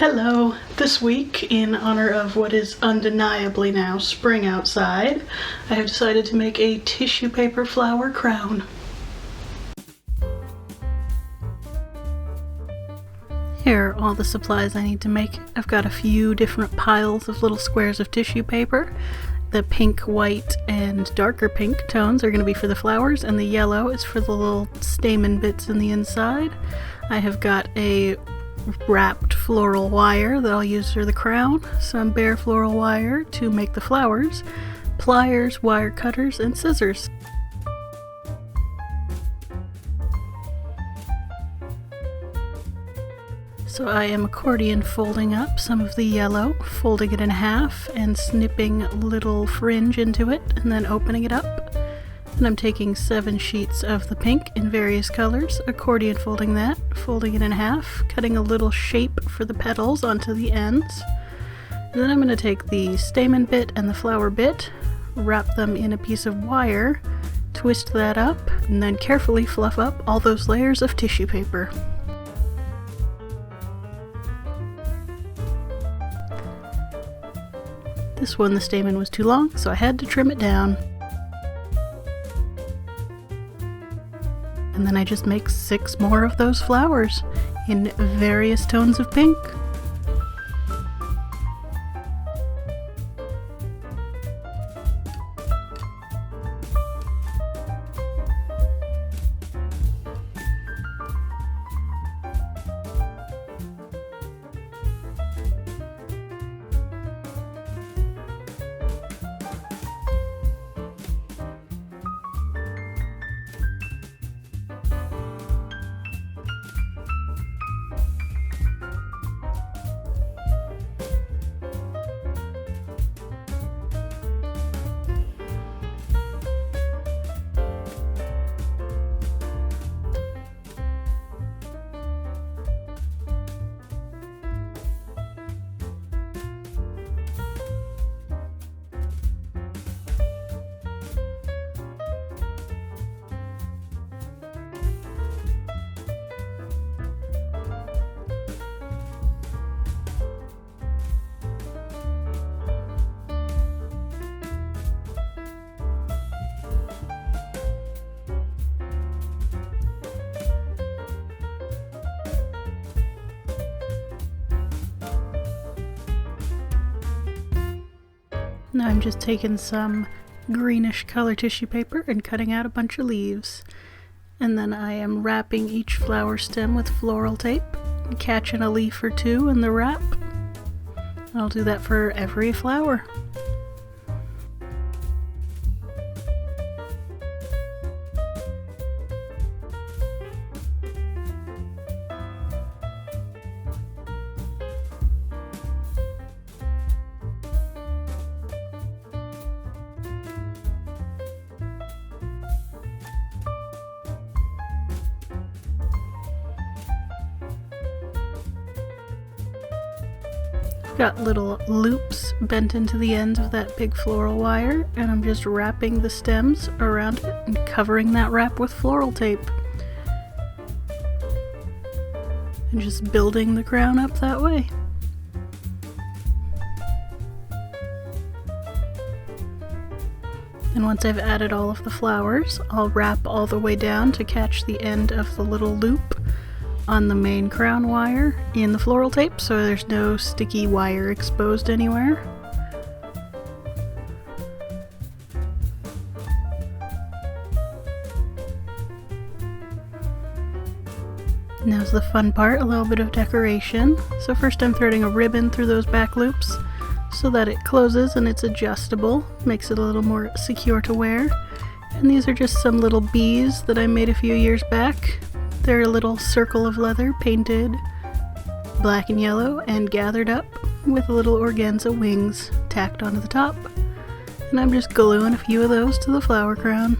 Hello! This week, in honor of what is undeniably now spring outside, I have decided to make a tissue paper flower crown. Here are all the supplies I need to make. I've got a few different piles of little squares of tissue paper. The pink, white, and darker pink tones are going to be for the flowers, and the yellow is for the little stamen bits in the inside. I have got a wrapped floral wire that I'll use for the crown, some bare floral wire to make the flowers, pliers, wire cutters, and scissors. So I am accordion folding up some of the yellow, folding it in half and snipping little fringe into it and then opening it up. And I'm taking 7 sheets of the pink in various colors, accordion folding that, folding it in half, cutting a little shape for the petals onto the ends. And then I'm going to take the stamen bit and the flower bit, wrap them in a piece of wire, twist that up, and then carefully fluff up all those layers of tissue paper. This one, the stamen was too long, so I had to trim it down. And then I just make 6 more of those flowers in various tones of pink. Now I'm just taking some greenish color tissue paper and cutting out a bunch of leaves. And then I am wrapping each flower stem with floral tape, catching a leaf or two in the wrap. I'll do that for every flower. Got little loops bent into the ends of that big floral wire, and I'm just wrapping the stems around it and covering that wrap with floral tape. And just building the crown up that way. And once I've added all of the flowers, I'll wrap all the way down to catch the end of the little loop on the main crown wire in the floral tape, so there's no sticky wire exposed anywhere. Now's the fun part, a little bit of decoration. So first I'm threading a ribbon through those back loops so that it closes and it's adjustable, makes it a little more secure to wear. And these are just some little bees that I made a few years back. They're a little circle of leather painted black and yellow and gathered up with little organza wings tacked onto the top. And I'm just gluing a few of those to the flower crown.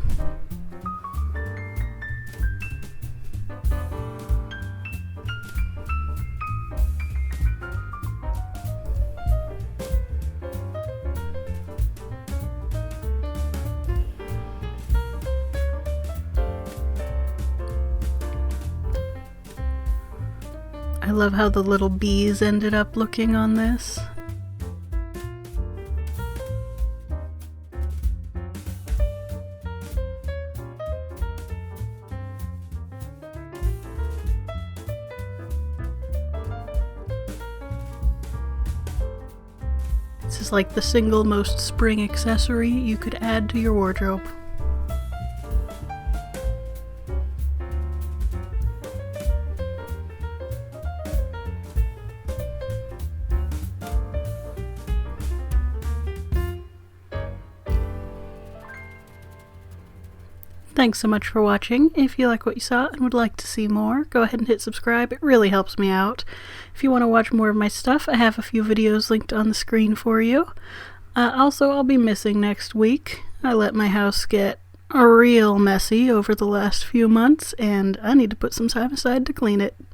I love how the little bees ended up looking on this. This is like the single most spring accessory you could add to your wardrobe. Thanks so much for watching. If you like what you saw and would like to see more, go ahead and hit subscribe. It really helps me out. If you want to watch more of my stuff, I have a few videos linked on the screen for you. Also, I'll be missing next week. I let my house get real messy over the last few months, and I need to put some time aside to clean it.